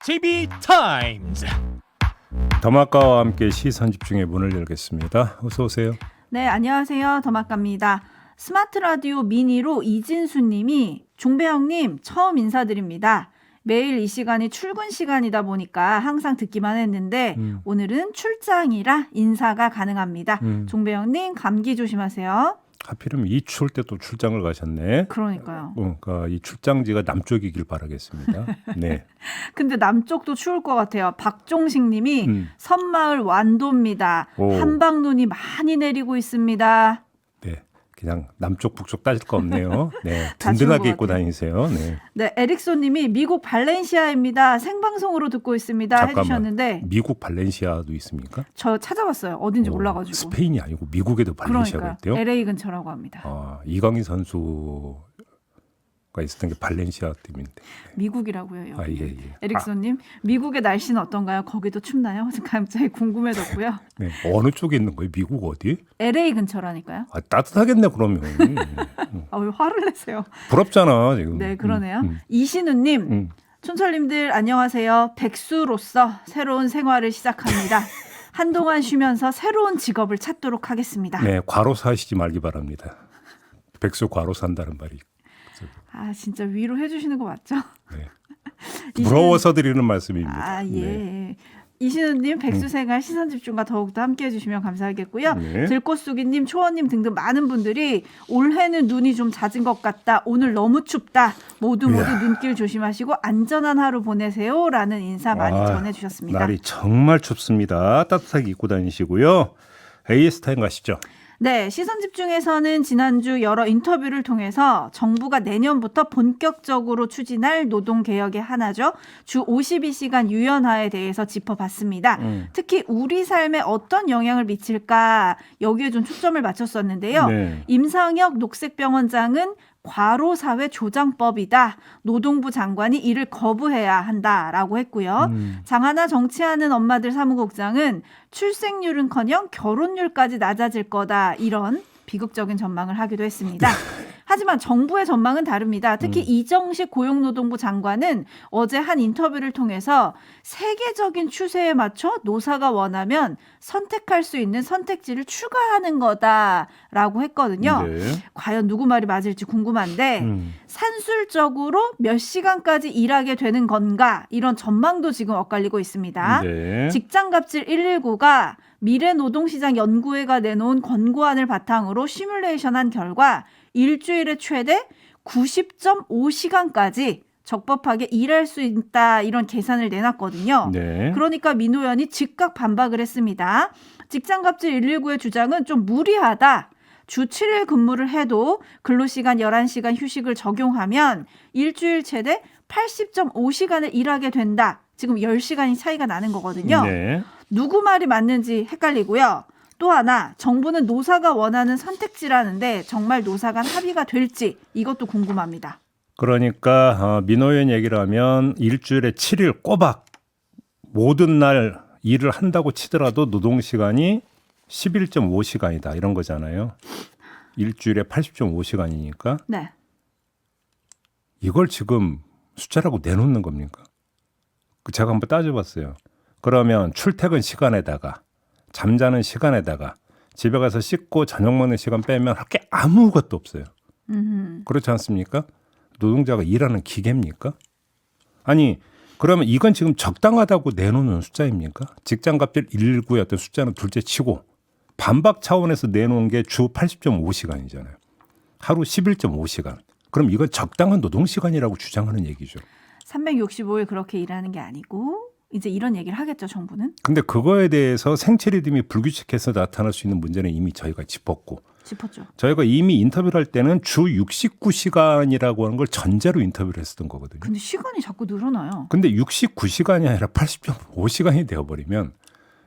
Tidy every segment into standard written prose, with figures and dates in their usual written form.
TV 타임즈. 더마카와 함께 시선 집중의 문을 열겠습니다. 어서 오세요. 네, 안녕하세요. 더마카입니다. 스마트 라디오 미니로 이진수 님이 종배형님 처음 인사드립니다. 매일 이 시간이 출근 시간이다 보니까 항상 듣기만 했는데 오늘은 출장이라 인사가 가능합니다. 종배형님 감기 조심하세요. 하필이면 이 추울 때 또 출장을 가셨네. 그러니까요. 그러니까 이 출장지가 남쪽이길 바라겠습니다. 네. 근데 남쪽도 추울 것 같아요. 박종식 님이 섬마을 완도입니다. 오. 한방눈이 많이 내리고 있습니다. 네. 그냥 남쪽 북쪽 따질 거 없네요. 네. 다 든든하게 추운 입고 것 같아요. 다니세요. 네. 네, 에릭손 님이 미국 발렌시아입니다. 생방송으로 듣고 있습니다. 해주셨는데 미국 발렌시아도 있습니까? 저 찾아봤어요. 어딘지 몰라가지고. 스페인이 아니고 미국에도 발렌시아가 그러니까 있대요. LA 근처라고 합니다. 이강인 선수가 있었던 게 발렌시아 팀인데. 미국이라고요. 여기. 예. 에릭손님, 미국의 날씨는 어떤가요? 거기도 춥나요? 갑자기 궁금해졌고요. 네. 어느 쪽에 있는 거예요? 미국 어디? LA 근처라니까요. 따뜻하겠네 그러면. 아, 왜 화를 내세요? 부럽잖아 지금. 네, 그러네요. 이신우님, 촌철님들 안녕하세요. 백수로서 새로운 생활을 시작합니다. 한동안 쉬면서 새로운 직업을 찾도록 하겠습니다. 네, 과로사 하시지 말기 바랍니다. 백수 과로사 한다는 말이. 아, 진짜 위로해 주시는 거 맞죠? 네. 부러워서 드리는 말씀입니다. 아, 예. 네. 이신우님, 백수생활 시선집중과 더욱더 함께해 주시면 감사하겠고요. 네. 들꽃수기님, 초원님 등등 많은 분들이 올해는 눈이 좀 잦은 것 같다. 오늘 너무 춥다. 모두 눈길 조심하시고 안전한 하루 보내세요라는 인사 많이 전해주셨습니다. 날이 정말 춥습니다. 따뜻하게 입고 다니시고요. AS 타임 가시죠. 네, 시선집중에서는 지난주 여러 인터뷰를 통해서 정부가 내년부터 본격적으로 추진할 노동개혁의 하나죠. 주 52시간 유연화에 대해서 짚어봤습니다. 특히 우리 삶에 어떤 영향을 미칠까 여기에 좀 초점을 맞췄었는데요. 네. 임상혁 녹색병원장은 과로사회 조장법이다. 노동부 장관이 이를 거부해야 한다라고 했고요. 장하나 정치하는 엄마들 사무국장은 출생률은커녕 결혼율까지 낮아질 거다. 이런 비극적인 전망을 하기도 했습니다. 하지만 정부의 전망은 다릅니다. 특히 이정식 고용노동부 장관은 어제 한 인터뷰를 통해서 세계적인 추세에 맞춰 노사가 원하면 선택할 수 있는 선택지를 추가하는 거다라고 했거든요. 네. 과연 누구 말이 맞을지 궁금한데 산술적으로 몇 시간까지 일하게 되는 건가 이런 전망도 지금 엇갈리고 있습니다. 네. 직장갑질 119가 미래노동시장 연구회가 내놓은 권고안을 바탕으로 시뮬레이션한 결과 일주일에 최대 90.5시간까지 적법하게 일할 수 있다 이런 계산을 내놨거든요. 네. 그러니까 민호연이 즉각 반박을 했습니다. 직장갑질 119의 주장은 좀 무리하다. 주 7일 근무를 해도 근로시간 11시간 휴식을 적용하면 일주일 최대 80.5시간을 일하게 된다. 지금 10시간이 차이가 나는 거거든요. 네. 누구 말이 맞는지 헷갈리고요. 또 하나 정부는 노사가 원하는 선택지라는데 정말 노사 간 합의가 될지 이것도 궁금합니다. 그러니까 민호연 얘기를 하면 일주일에 7일 꼬박 모든 날 일을 한다고 치더라도 노동시간이 11.5시간이다 이런 거잖아요. 일주일에 80.5시간이니까 네. 이걸 지금 숫자라고 내놓는 겁니까? 제가 한번 따져봤어요. 그러면 출퇴근 시간에다가 잠자는 시간에다가 집에 가서 씻고 저녁 먹는 시간 빼면 할 게 아무것도 없어요. 그렇지 않습니까? 노동자가 일하는 기계입니까? 아니 그러면 이건 지금 적당하다고 내놓는 숫자입니까? 직장갑질 119의 어떤 숫자는 둘째 치고 반박 차원에서 내놓은 게 주 80.5시간이잖아요. 하루 11.5시간. 그럼 이건 적당한 노동시간이라고 주장하는 얘기죠. 365일 그렇게 일하는 게 아니고 이제 이런 얘기를 하겠죠, 정부는. 근데 그거에 대해서 생체 리듬이 불규칙해서 나타날 수 있는 문제는 이미 저희가 짚었고 짚었죠. 저희가 이미 인터뷰를 할 때는 주 69시간이라고 하는 걸 전제로 인터뷰를 했었던 거거든요. 근데 시간이 자꾸 늘어나요. 근데 69시간이 아니라 80.5시간이 되어버리면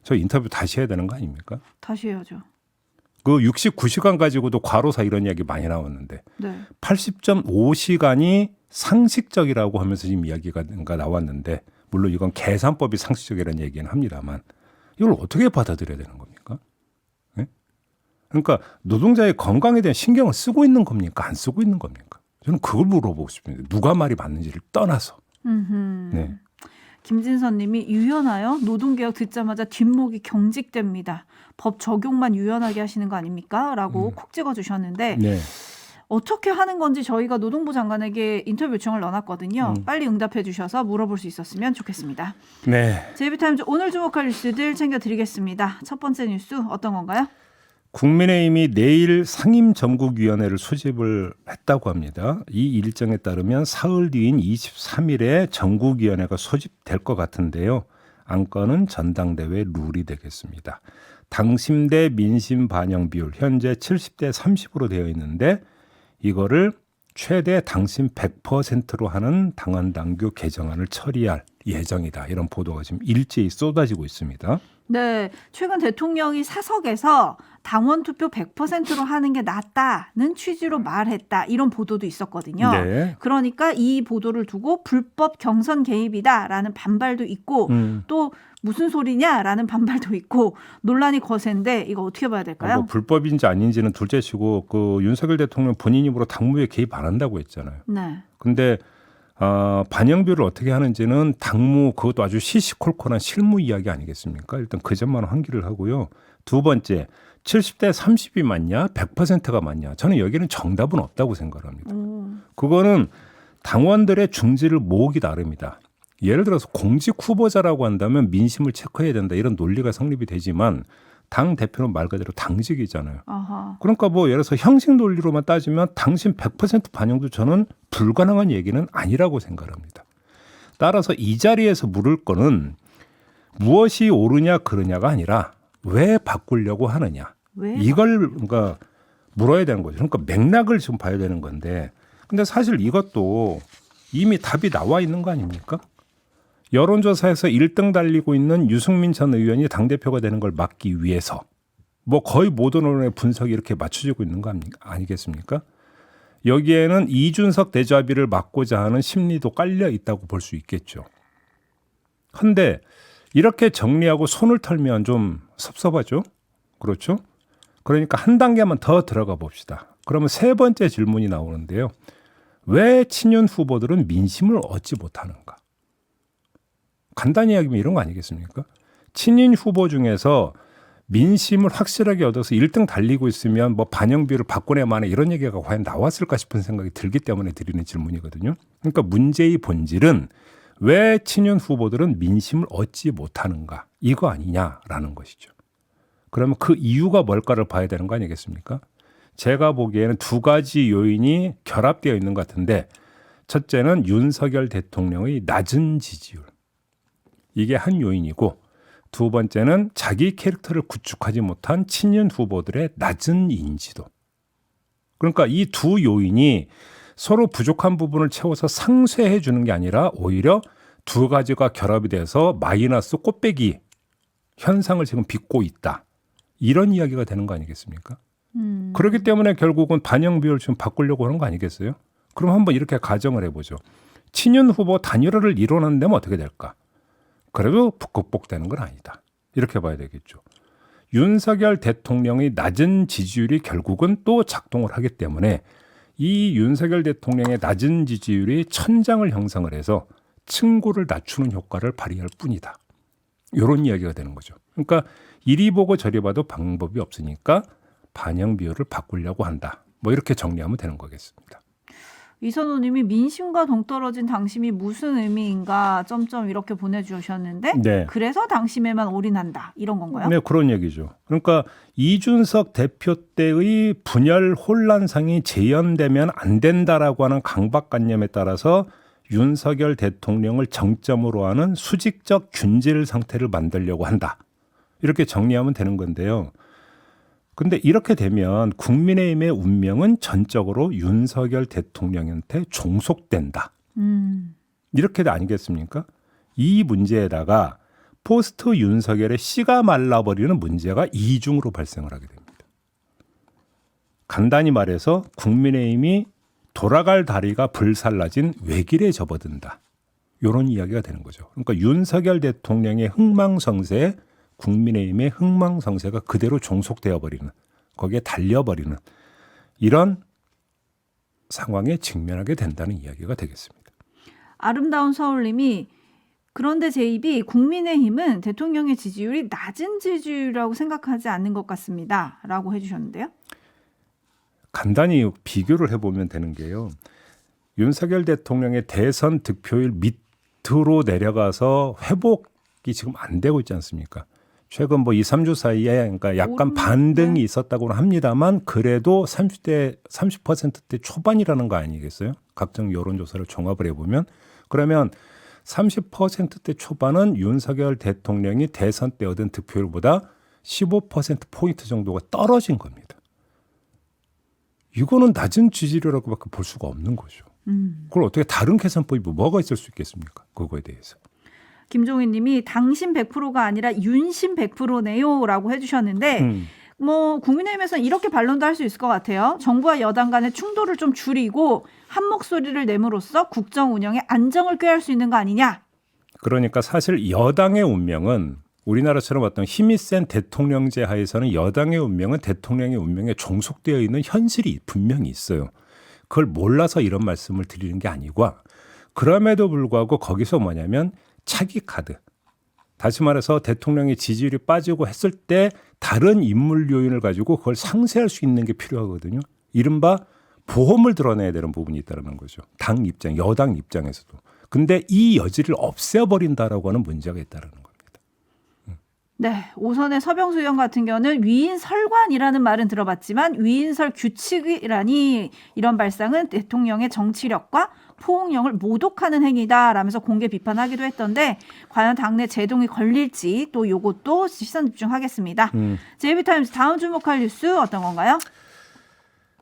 저 인터뷰 다시 해야 되는 거 아닙니까? 다시 해야죠. 그 69시간 가지고도 과로사 이런 이야기 많이 나왔는데 네. 80.5시간이 상식적이라고 하면서 지금 이야기가 나왔는데 물론 이건 계산법이 상식적이라는 얘기는 합니다만 이걸 어떻게 받아들여야 되는 겁니까? 네? 그러니까 노동자의 건강에 대한 신경을 쓰고 있는 겁니까? 안 쓰고 있는 겁니까? 저는 그걸 물어보고 싶습니다. 누가 말이 맞는지를 떠나서. 네. 김진선님이 유연하여 노동개혁 듣자마자 뒷목이 경직됩니다. 법 적용만 유연하게 하시는 거 아닙니까? 라고 콕 찍어주셨는데 네. 어떻게 하는 건지 저희가 노동부 장관에게 인터뷰 요청을 넣어놨거든요. 빨리 응답해 주셔서 물어볼 수 있었으면 좋겠습니다. 네. JB타임즈 오늘 주목할 뉴스들 챙겨드리겠습니다. 첫 번째 뉴스 어떤 건가요? 국민의힘이 내일 상임전국위원회를 소집을 했다고 합니다. 이 일정에 따르면 사흘 뒤인 23일에 전국위원회가 소집될 것 같은데요. 안건은 전당대회 룰이 되겠습니다. 당심 대 민심 반영 비율 현재 70대 30으로 되어 있는데 이거를 최대 당심 100%로 하는 당헌당규 개정안을 처리할 예정이다. 이런 보도가 지금 일제히 쏟아지고 있습니다. 네, 최근 대통령이 사석에서 당원 투표 100%로 하는 게 낫다는 취지로 말했다. 이런 보도도 있었거든요. 네. 그러니까 이 보도를 두고 불법 경선 개입이다라는 반발도 있고 또 무슨 소리냐라는 반발도 있고 논란이 거센데 이거 어떻게 봐야 될까요? 뭐 불법인지 아닌지는 둘째치고 그 윤석열 대통령 본인 입으로 당무에 개입 안 한다고 했잖아요. 네. 근데 반영비율을 어떻게 하는지는 당무 그것도 아주 시시콜콜한 실무 이야기 아니겠습니까? 일단 그 점만 환기를 하고요. 두 번째 70대 30이 맞냐 100%가 맞냐 저는 여기는 정답은 없다고 생각합니다. 그거는 당원들의 중지를 모으기 나름이다. 예를 들어서 공직 후보자라고 한다면 민심을 체크해야 된다 이런 논리가 성립이 되지만 당 대표는 말 그대로 당직이잖아요. 아하. 그러니까 뭐 예를 들어서 형식 논리로만 따지면 당신 100% 반영도 저는 불가능한 얘기는 아니라고 생각합니다. 따라서 이 자리에서 물을 거는 무엇이 옳으냐 그르냐가 아니라 왜 바꾸려고 하느냐. 왜? 이걸 그러니까 물어야 되는 거죠. 그러니까 맥락을 좀 봐야 되는 건데 근데 사실 이것도 이미 답이 나와 있는 거 아닙니까? 여론조사에서 1등 달리고 있는 유승민 전 의원이 당대표가 되는 걸 막기 위해서 뭐 거의 모든 언론의 분석이 이렇게 맞춰지고 있는 거 아니겠습니까? 여기에는 이준석 대좌비를 막고자 하는 심리도 깔려 있다고 볼 수 있겠죠. 그런데 이렇게 정리하고 손을 털면 좀 섭섭하죠? 그렇죠? 그러니까 한 단계만 더 들어가 봅시다. 그러면 세 번째 질문이 나오는데요. 왜 친윤 후보들은 민심을 얻지 못하는가? 간단히 이야기하면 이런 거 아니겠습니까? 친윤 후보 중에서 민심을 확실하게 얻어서 1등 달리고 있으면 뭐 반영비율을 바꿔내야만 해 이런 얘기가 과연 나왔을까 싶은 생각이 들기 때문에 드리는 질문이거든요. 그러니까 문제의 본질은 왜 친윤 후보들은 민심을 얻지 못하는가 이거 아니냐라는 것이죠. 그러면 그 이유가 뭘까를 봐야 되는 거 아니겠습니까? 제가 보기에는 두 가지 요인이 결합되어 있는 것 같은데 첫째는 윤석열 대통령의 낮은 지지율. 이게 한 요인이고 두 번째는 자기 캐릭터를 구축하지 못한 친윤 후보들의 낮은 인지도. 그러니까 이 두 요인이 서로 부족한 부분을 채워서 상쇄해 주는 게 아니라 오히려 두 가지가 결합이 돼서 마이너스 꽃배기 현상을 지금 빚고 있다. 이런 이야기가 되는 거 아니겠습니까? 그렇기 때문에 결국은 반영 비율을 좀 바꾸려고 하는 거 아니겠어요? 그럼 한번 이렇게 가정을 해보죠. 친윤 후보 단일화를 이뤄낸다면 어떻게 될까? 그래도 극복되는 건 아니다. 이렇게 봐야 되겠죠. 윤석열 대통령의 낮은 지지율이 결국은 또 작동을 하기 때문에 이 윤석열 대통령의 낮은 지지율이 천장을 형성을 해서 층고를 낮추는 효과를 발휘할 뿐이다. 이런 이야기가 되는 거죠. 그러니까 이리 보고 저리 봐도 방법이 없으니까 반영 비율을 바꾸려고 한다. 뭐 이렇게 정리하면 되는 거겠습니다. 이선호님이 민심과 동떨어진 당심이 무슨 의미인가 점점 이렇게 보내주셨는데 네. 그래서 당심에만 올인한다 이런 건가요? 네, 그런 얘기죠. 그러니까 이준석 대표 때의 분열 혼란상이 재현되면 안 된다라고 하는 강박관념에 따라서 윤석열 대통령을 정점으로 하는 수직적 균질 상태를 만들려고 한다. 이렇게 정리하면 되는 건데요. 근데 이렇게 되면 국민의힘의 운명은 전적으로 윤석열 대통령한테 종속된다. 이렇게 아니겠습니까? 이 문제에다가 포스트 윤석열의 씨가 말라버리는 문제가 이중으로 발생을 하게 됩니다. 간단히 말해서 국민의힘이 돌아갈 다리가 불살라진 외길에 접어든다. 이런 이야기가 되는 거죠. 그러니까 윤석열 대통령의 흥망성쇠에 국민의힘의 흥망성쇠가 그대로 종속되어 버리는, 거기에 달려버리는 이런 상황에 직면하게 된다는 이야기가 되겠습니다. 아름다운 서울님이 그런데 제2비 국민의힘은 대통령의 지지율이 낮은 지지율이라고 생각하지 않는 것 같습니다. 라고 해주셨는데요. 간단히 비교를 해보면 되는 게요. 윤석열 대통령의 대선 득표율 밑으로 내려가서 회복이 지금 안 되고 있지 않습니까? 최근 뭐 2, 3주 사이에 그러니까 약간 반등이 있었다고는 합니다만 그래도 30%대 초반이라는 거 아니겠어요? 각종 여론조사를 종합을 해보면 그러면 30%대 초반은 윤석열 대통령이 대선 때 얻은 득표율보다 15%포인트 정도가 떨어진 겁니다. 이거는 낮은 지지율이라고밖에 볼 수가 없는 거죠. 그걸 어떻게 다른 계산법이 뭐가 있을 수 있겠습니까? 그거에 대해서. 김종인 님이 당신 100%가 아니라 윤심 100%네요 라고 해주셨는데 뭐 국민의힘에서는 이렇게 반론도 할 수 있을 것 같아요. 정부와 여당 간의 충돌을 좀 줄이고 한 목소리를 내므로써 국정 운영에 안정을 꾀할 수 있는 거 아니냐. 그러니까 사실 여당의 운명은 우리나라처럼 어떤 힘이 센 대통령제 하에서는 여당의 운명은 대통령의 운명에 종속되어 있는 현실이 분명히 있어요. 그걸 몰라서 이런 말씀을 드리는 게 아니고 그럼에도 불구하고 거기서 뭐냐면 차기 카드. 다시 말해서 대통령의 지지율이 빠지고 했을 때 다른 인물 요인을 가지고 그걸 상쇄할 수 있는 게 필요하거든요. 이른바 보험을 드러내야 되는 부분이 있다는 거죠. 당 입장, 여당 입장에서도. 근데 이 여지를 없애버린다라고 하는 문제가 있다는 겁니다. 네, 오선의 서병수 의원 같은 경우는 위인설관이라는 말은 들어봤지만 위인설 규칙이라니 이런 발상은 대통령의 정치력과 포옹력을 모독하는 행위다라면서 공개 비판하기도 했던데 과연 당내 제동이 걸릴지 또 요것도 시선 집중하겠습니다. JB타임스 다음 주목할 뉴스 어떤 건가요?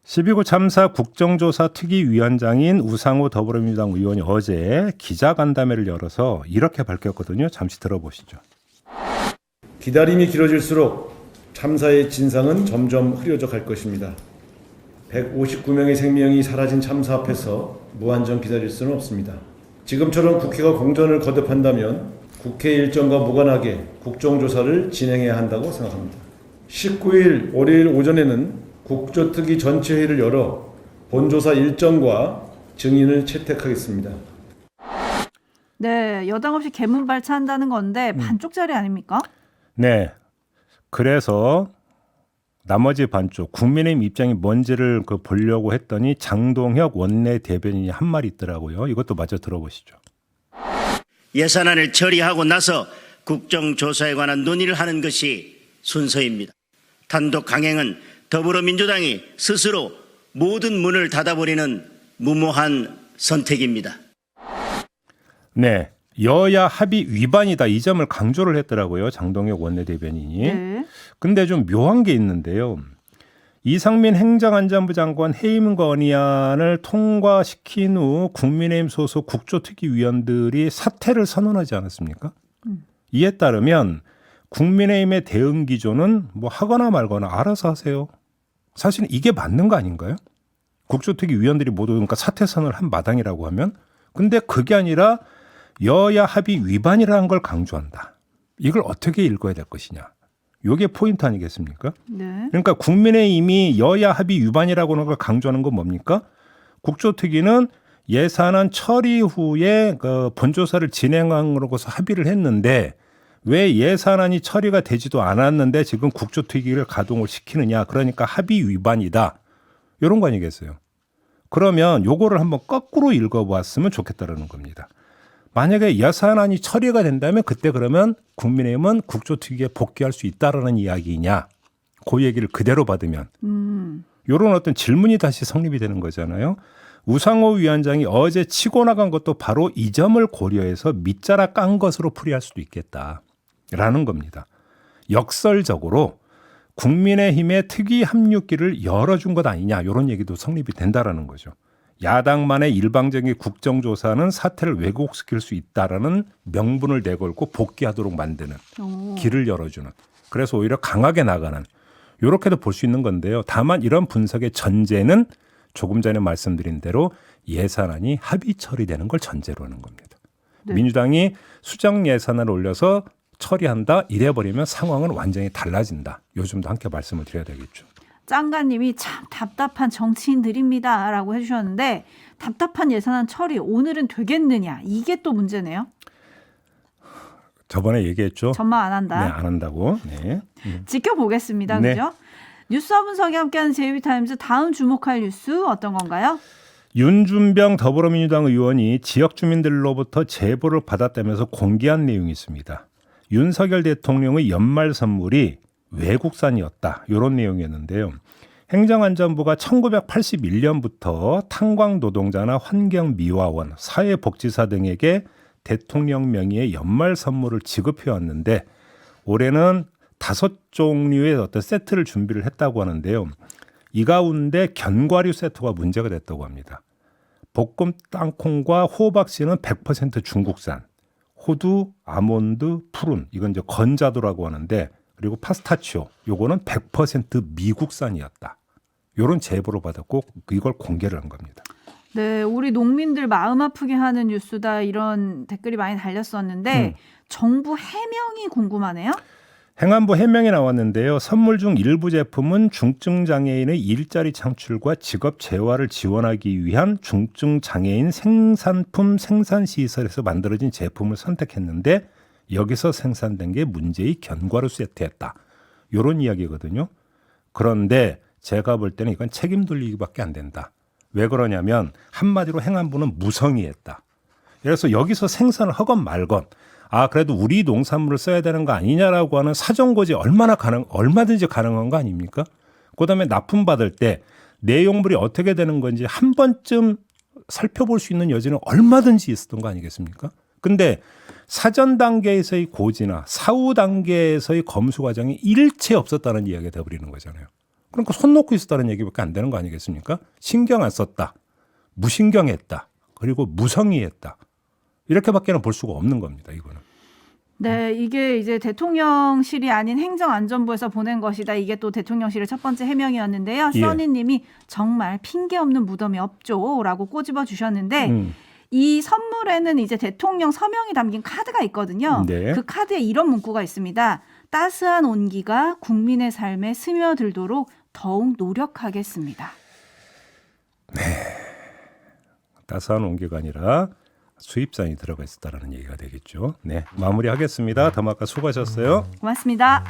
12구 참사 국정조사 특위위원장인 우상호 더불어민주당 의원이 어제 기자간담회를 열어서 이렇게 밝혔거든요. 잠시 들어보시죠. 기다림이 길어질수록 참사의 진상은 점점 흐려져 갈 것입니다. 159명의 생명이 사라진 참사 앞에서 무한정 기다릴 수는 없습니다. 지금처럼 국회가 공전을 거듭한다면 국회 일정과 무관하게 국정조사를 진행해야 한다고 생각합니다. 19일 월요일 오전에는 국조특위 전체 회의를 열어 본조사 일정과 증인을 채택하겠습니다. 네, 여당 없이 개문 발차한다는 건데 반쪽짜리 아닙니까? 네. 그래서 나머지 반쪽 국민의힘 입장이 뭔지를 보려고 했더니 장동혁 원내대변인이 한 말이 있더라고요. 이것도 마저 들어보시죠. 예산안을 처리하고 나서 국정조사에 관한 논의를 하는 것이 순서입니다. 단독 강행은 더불어민주당이 스스로 모든 문을 닫아버리는 무모한 선택입니다. 네. 여야 합의 위반이다. 이 점을 강조를 했더라고요. 장동혁 원내대변인이. 네. 근데 좀 묘한 게 있는데요. 이상민 행정안전부 장관 해임 건의안을 통과시킨 후 국민의힘 소속 국조특위위원들이 사퇴를 선언하지 않았습니까? 이에 따르면 국민의힘의 대응 기조는 뭐 하거나 말거나 알아서 하세요. 사실은 이게 맞는 거 아닌가요? 국조특위위원들이 모두 그러니까 사퇴 선언을 한 마당이라고 하면. 근데 그게 아니라 여야 합의 위반이라는 걸 강조한다. 이걸 어떻게 읽어야 될 것이냐. 이게 포인트 아니겠습니까? 네. 그러니까 국민의힘이 여야 합의 위반이라고 하는 걸 강조하는 건 뭡니까? 국조특위는 예산안 처리 후에 그 본조사를 진행하고서 합의를 했는데 왜 예산안이 처리가 되지도 않았는데 지금 국조특위를 가동을 시키느냐. 그러니까 합의 위반이다. 이런 거 아니겠어요? 그러면 요거를 한번 거꾸로 읽어보았으면 좋겠다라는 겁니다. 만약에 예산안이 처리가 된다면 그때 그러면 국민의힘은 국조특위에 복귀할 수 있다라는 이야기냐. 그 얘기를 그대로 받으면. 이런 어떤 질문이 다시 성립이 되는 거잖아요. 우상호 위원장이 어제 치고 나간 것도 바로 이 점을 고려해서 밑자락 깐 것으로 풀이할 수도 있겠다라는 겁니다. 역설적으로 국민의힘의 특위 합류기를 열어준 것 아니냐. 이런 얘기도 성립이 된다라는 거죠. 야당만의 일방적인 국정조사는 사태를 왜곡시킬 수 있다라는 명분을 내걸고 복귀하도록 만드는 길을 열어주는. 그래서 오히려 강하게 나가는. 이렇게도 볼 수 있는 건데요. 다만 이런 분석의 전제는 조금 전에 말씀드린 대로 예산안이 합의 처리되는 걸 전제로 하는 겁니다. 네. 민주당이 수정 예산안을 올려서 처리한다 이래버리면 상황은 완전히 달라진다. 요즘도 함께 말씀을 드려야 되겠죠. 짱가님이 참 답답한 정치인들입니다 라고 해주셨는데 답답한 예산안 처리 오늘은 되겠느냐 이게 또 문제네요. 저번에 얘기했죠. 전망 안 네, 한다. 안 한다고. 네. 지켜보겠습니다. 네. 그죠? 뉴스와 분석이 함께하는 제이비타임즈 다음 주목할 뉴스 어떤 건가요? 윤준병 더불어민주당 의원이 지역 주민들로부터 제보를 받았다면서 공개한 내용이 있습니다. 윤석열 대통령의 연말 선물이 외국산이었다. 이런 내용이었는데요. 행정안전부가 1981년부터 탄광 노동자나 환경미화원, 사회복지사 등에게 대통령 명의의 연말 선물을 지급해 왔는데 올해는 5종류의 어떤 세트를 준비를 했다고 하는데요. 이 가운데 견과류 세트가 문제가 됐다고 합니다. 볶음 땅콩과 호박씨는 100% 중국산, 호두, 아몬드, 푸른 이건 이제 건자두라고 하는데 그리고 파스타치오 요거는 100% 미국산이었다. 이런 제보를 받았고 이걸 공개를 한 겁니다. 네, 우리 농민들 마음 아프게 하는 뉴스다 이런 댓글이 많이 달렸었는데 정부 해명이 궁금하네요. 행안부 해명이 나왔는데요. 선물 중 일부 제품은 중증 장애인의 일자리 창출과 직업 재활을 지원하기 위한 중증 장애인 생산품 생산 시설에서 만들어진 제품을 선택했는데 여기서 생산된 게 문제의 견과류 세트였다. 이런 이야기거든요. 그런데 제가 볼 때는 이건 책임 돌리기밖에 안 된다. 왜 그러냐면 한마디로 행안부는 무성의했다. 그래서 여기서 생산을 하건 말건 그래도 우리 농산물을 써야 되는 거 아니냐라고 하는 사정고지 얼마든지 가능한 거 아닙니까? 그다음에 납품받을 때 내용물이 어떻게 되는 건지 한 번쯤 살펴볼 수 있는 여지는 얼마든지 있었던 거 아니겠습니까? 근데 사전 단계에서의 고지나 사후 단계에서의 검수 과정이 일체 없었다는 이야기가 되어버리는 거잖아요. 그러니까 손 놓고 있었다는 얘기밖에 안 되는 거 아니겠습니까? 신경 안 썼다, 무신경했다, 그리고 무성의했다. 이렇게밖에는 볼 수가 없는 겁니다. 이거는. 네, 이게 이제 대통령실이 아닌 행정안전부에서 보낸 것이다. 이게 또 대통령실의 첫 번째 해명이었는데요. 예. 써니님이 정말 핑계 없는 무덤이 없죠라고 꼬집어 주셨는데 이 선물에는 이제 대통령 서명이 담긴 카드가 있거든요. 네. 그 카드에 이런 문구가 있습니다. 따스한 온기가 국민의 삶에 스며들도록 더욱 노력하겠습니다. 따스한 온기가 아니라 수입산이 들어가 있었다라는 얘기가 되겠죠. 네, 마무리하겠습니다. 더마카 수고하셨어요. 고맙습니다.